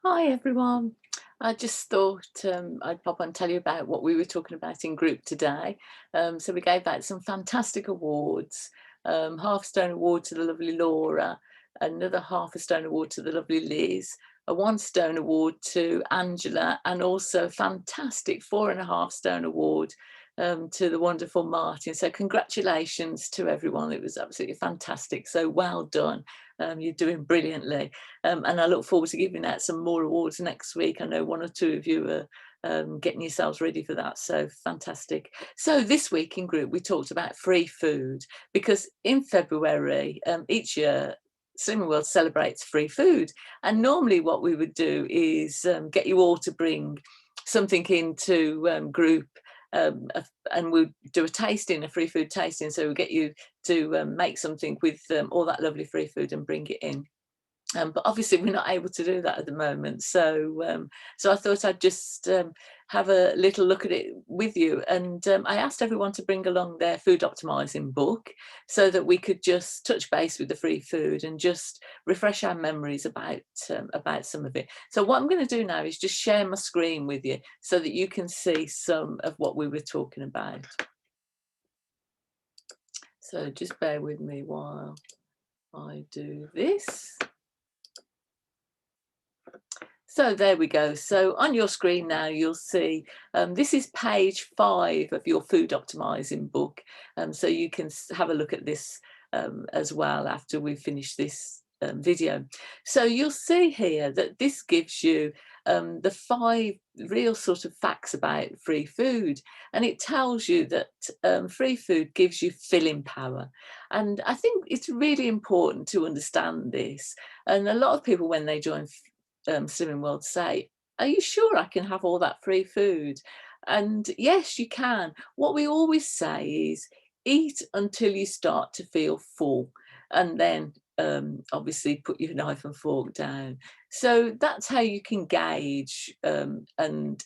Hi everyone. I just thought I'd pop on and tell you about what we were talking about in group today. So we gave out some fantastic awards. Half a stone award to the lovely Laura, another half a stone award to the lovely Liz, a 1 stone award to Angela, and also a fantastic 4.5 stone award to the wonderful Martin. So congratulations to everyone. It was absolutely fantastic. So well done. You're doing brilliantly. And I look forward to giving out some more awards next week. I know one or two of you are getting yourselves ready for that. So fantastic. So this week in group, we talked about free food because in February, each year, Slimming World celebrates free food. And normally what we would do is get you all to bring something into group and we'll do a tasting, a free food tasting. So we'll get you to make something with all that lovely free food and bring it in. But obviously we're not able to do that at the moment. So I thought I'd just have a little look at it with you. And I asked everyone to bring along their food optimising book so that we could just touch base with the free food and just refresh our memories about some of it. So what I'm going to do now is just share my screen with you so that you can see some of what we were talking about. So just bear with me while I do this. So there we go. So on your screen now, you'll see this is page 5 of your food optimizing book. So you can have a look at this as well after we finish this video. So you'll see here that this gives you the 5 real sort of facts about free food. And it tells you that free food gives you filling power. And I think it's really important to understand this. And a lot of people, when they join Slimming World, say, are you sure I can have all that free food? And yes, you can. What we always say is eat until you start to feel full, and then obviously put your knife and fork down. So that's how you can gauge and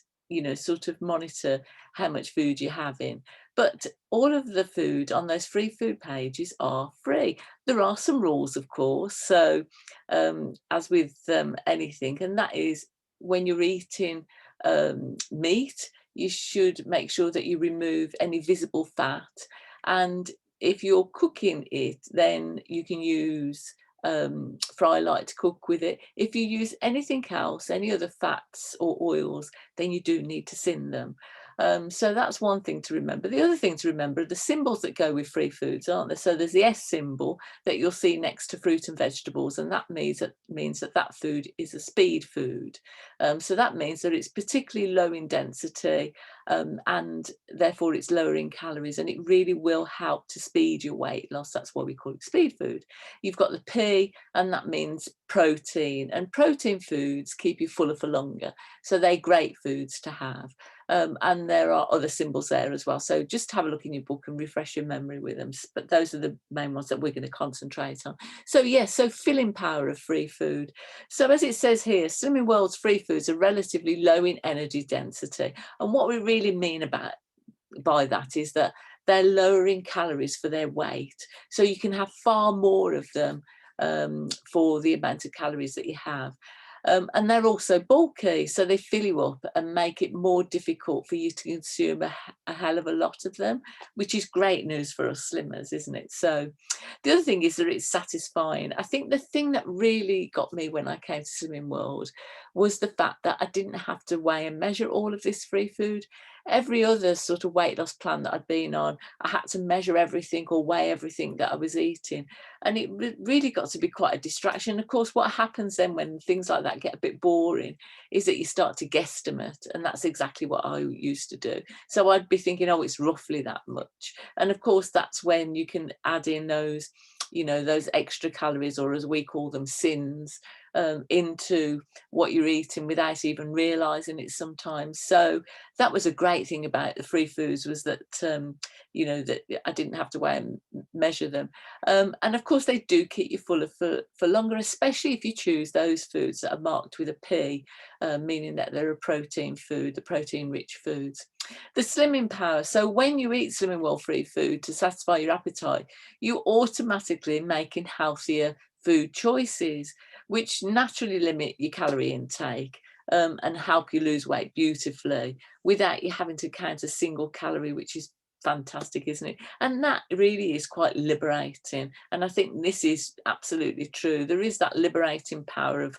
sort of monitor how much food you're having. But all of the food on those free food pages are free. There are some rules, of course. So as with anything, and that is when you're eating meat, you should make sure that you remove any visible fat. And if you're cooking it, then you can use fry light to cook with it. If you use anything else, any other fats or oils, then you do need to sin them. So that's one thing to remember. The other thing to remember are the symbols that go with free foods, aren't there? So there's the S symbol that you'll see next to fruit and vegetables, and that means that food is a speed food. So that means that it's particularly low in density, and therefore it's lower in calories, and it really will help to speed your weight loss. That's why we call it speed food. You've got the P, and that means protein, and protein foods keep you fuller for longer. So they're great foods to have. And there are other symbols there as well. So just have a look in your book and refresh your memory with them. But those are the main ones that we're going to concentrate on. So yes, so filling power of free food. So as it says here, Slimming World's free foods are relatively low in energy density. And what we really mean by that is that they're lowering calories for their weight. So you can have far more of them for the amount of calories that you have. And they're also bulky, so they fill you up and make it more difficult for you to consume a hell of a lot of them, which is great news for us slimmers, isn't it? So the other thing is that it's satisfying. I think the thing that really got me when I came to Slimming World was the fact that I didn't have to weigh and measure all of this free food. Every other sort of weight loss plan that I'd been on, I had to measure everything or weigh everything that I was eating. And it really got to be quite a distraction. Of course, what happens then when things like that get a bit boring is that you start to guesstimate. And that's exactly what I used to do. So I'd be thinking, oh, it's roughly that much. And of course, that's when you can add in those, those extra calories, or as we call them, sins, into what you're eating without even realizing it sometimes. So that was a great thing about the free foods, was that that I didn't have to weigh and measure them. And of course they do keep you fuller for longer, especially if you choose those foods that are marked with a P, meaning that they're a protein food, the protein rich foods. The slimming power. So when you eat Slimming World free food to satisfy your appetite, you're automatically making healthier food choices, which naturally limit your calorie intake and help you lose weight beautifully without you having to count a single calorie, which is fantastic, isn't it? And that really is quite liberating. And I think this is absolutely true. There is that liberating power of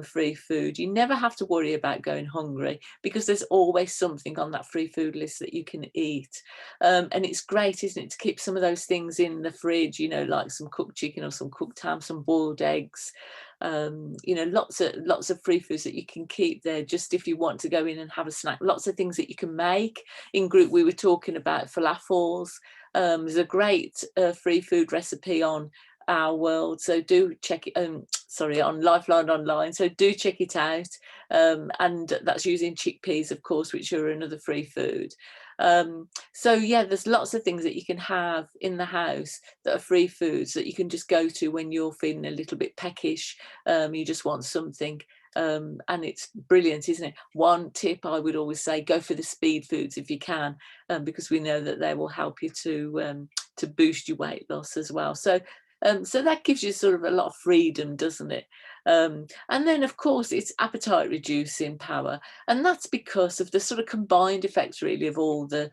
free food. You never have to worry about going hungry because there's always something on that free food list that you can eat. And it's great, isn't it, to keep some of those things in the fridge, you know, like some cooked chicken or some cooked ham, some boiled eggs, you know, lots of free foods that you can keep there just if you want to go in and have a snack. Lots of things that you can make. In group we were talking about falafels. There's a great free food recipe on Our World, so do check it. Sorry, on Lifeline Online, so do check it out. And that's using chickpeas, of course, which are another free food. So yeah, there's lots of things that you can have in the house that are free foods that you can just go to when you're feeling a little bit peckish. You just want something, and it's brilliant, isn't it? One tip I would always say, go for the speed foods if you can, because we know that they will help you to boost your weight loss as well. So that gives you sort of a lot of freedom, doesn't it? And then, of course, it's appetite reducing power. And that's because of the sort of combined effects, really, of all the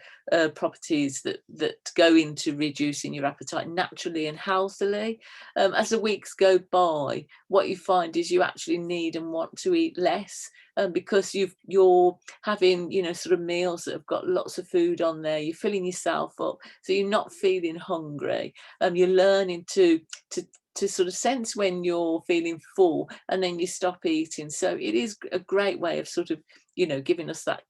properties that go into reducing your appetite naturally and healthily. As the weeks go by, what you find is you actually need and want to eat less. Because you're having, you know, sort of meals that have got lots of food on there, you're filling yourself up, so you're not feeling hungry. You're learning to sort of sense when you're feeling full, and then you stop eating. So it is a great way of sort of, you know, giving us that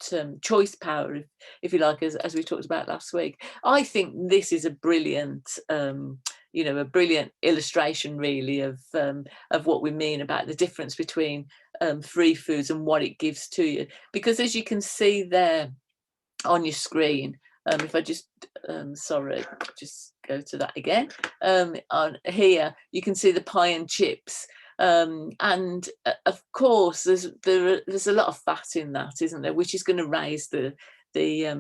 choice power, if you like, as we talked about last week. I think this is a brilliant you know, a brilliant illustration, really, of what we mean about the difference between free foods and what it gives to you. Because as you can see there on your screen, if I just sorry, just go to that again. On here you can see the pie and chips, and of course there's a lot of fat in that, isn't there, which is going to raise the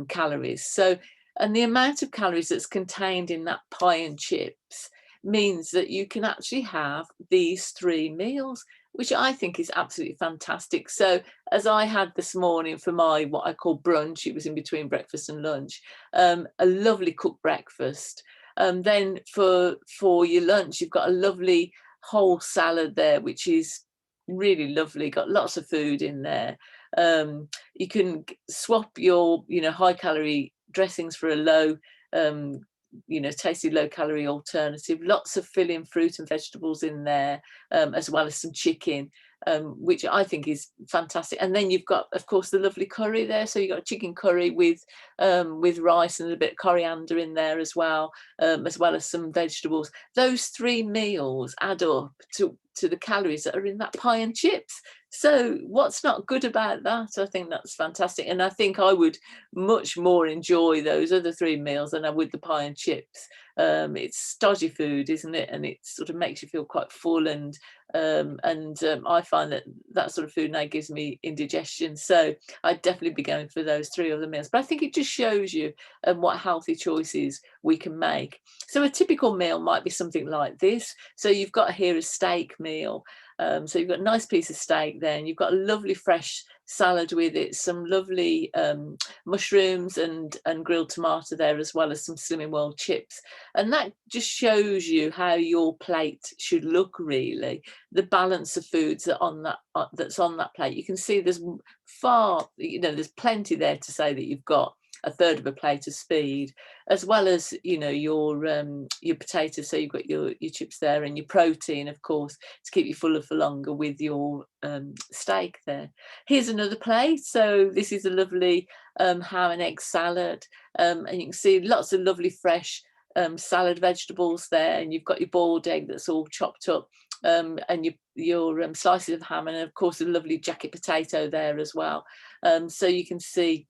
calories. So, and the amount of calories that's contained in that pie and chips means that you can actually have these 3 meals, which I think is absolutely fantastic. So as I had this morning for my, what I call brunch, it was in between breakfast and lunch, a lovely cooked breakfast. Then for your lunch, you've got a lovely whole salad there, which is really lovely, got lots of food in there. You can swap your, you know, high calorie dressings for a low, you know, tasty low calorie alternative. Lots of filling fruit and vegetables in there, as well as some chicken, which I think is fantastic. And then you've got, of course, the lovely curry there. So you've got chicken curry with rice and a bit of coriander in there as well as some vegetables. Those 3 meals add up to the calories that are in that pie and chips. So what's not good about that? I think that's fantastic. And I think I would much more enjoy those other 3 meals than I would the pie and chips. It's stodgy food, isn't it? And it sort of makes you feel quite full, and I find that sort of food now gives me indigestion. So I'd definitely be going for those 3 other meals. But I think it just shows you what healthy choices we can make. So a typical meal might be something like this. So you've got here a steak meal. So you've got a nice piece of steak there, and you've got a lovely fresh salad with it, some lovely mushrooms and grilled tomato there, as well as some Slimming World chips. And that just shows you how your plate should look, really, the balance of foods that on that that's on that plate. You can see there's there's plenty there to say that you've got a third of a plate of speed, as well as, you know, your potatoes. So you've got your chips there, and your protein, of course, to keep you fuller for longer with your steak there. Here's another plate. So this is a lovely ham and egg salad, and you can see lots of lovely fresh salad vegetables there, and you've got your boiled egg that's all chopped up, and your slices of ham, and of course a lovely jacket potato there as well. So you can see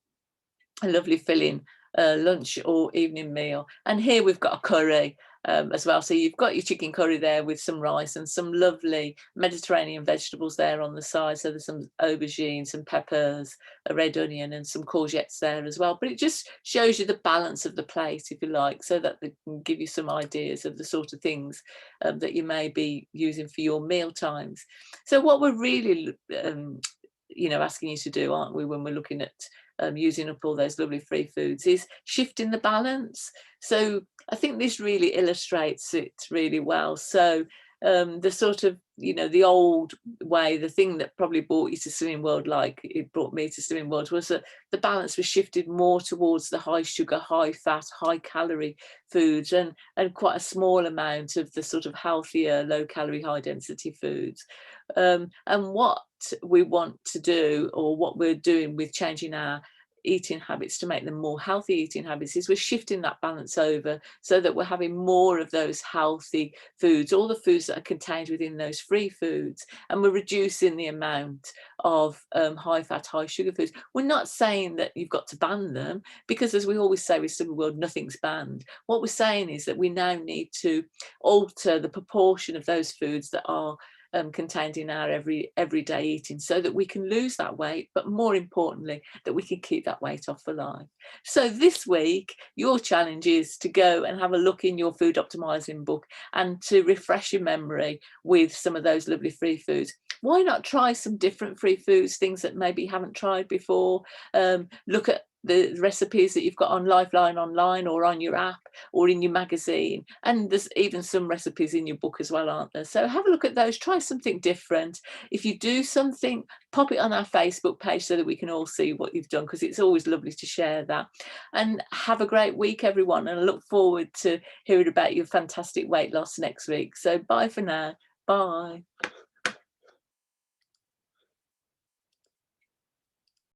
a lovely filling lunch or evening meal. And here we've got a curry. as well. So you've got your chicken curry there with some rice and some lovely Mediterranean vegetables there on the side. So there's some aubergine, some peppers, a red onion and some courgettes there as well. But it just shows you the balance of the plate, if you like, so that they can give you some ideas of the sort of things that you may be using for your meal times. So what we're really asking you to do, aren't we, when we're looking at using up all those lovely free foods, is shifting the balance. So I think this really illustrates it really well. So the sort of, the old way, the thing that probably brought you to Slimming World, like it brought me to Slimming World, was that the balance was shifted more towards the high sugar, high fat, high calorie foods, and quite a small amount of the sort of healthier, low calorie, high density foods. And what we want to do, or what we're doing with changing our eating habits to make them more healthy eating habits, is we're shifting that balance over so that we're having more of those healthy foods, all the foods that are contained within those free foods, and we're reducing the amount of high fat, high sugar foods. We're not saying that you've got to ban them, because as we always say with Slimming World, nothing's banned. What we're saying is that we now need to alter the proportion of those foods that are contained in our everyday eating, so that we can lose that weight, but more importantly, that we can keep that weight off for life. So this week, your challenge is to go and have a look in your food optimizing book and to refresh your memory with some of those lovely free foods. Why not try some different free foods, things that maybe you haven't tried before? Look at the recipes that you've got on Lifeline online, or on your app, or in your magazine, and there's even some recipes in your book as well, aren't there? So have a look at those, try something different. If you do something, pop it on our Facebook page so that we can all see what you've done, because it's always lovely to share that. And have a great week, everyone, and I look forward to hearing about your fantastic weight loss next week. So bye for now. Bye.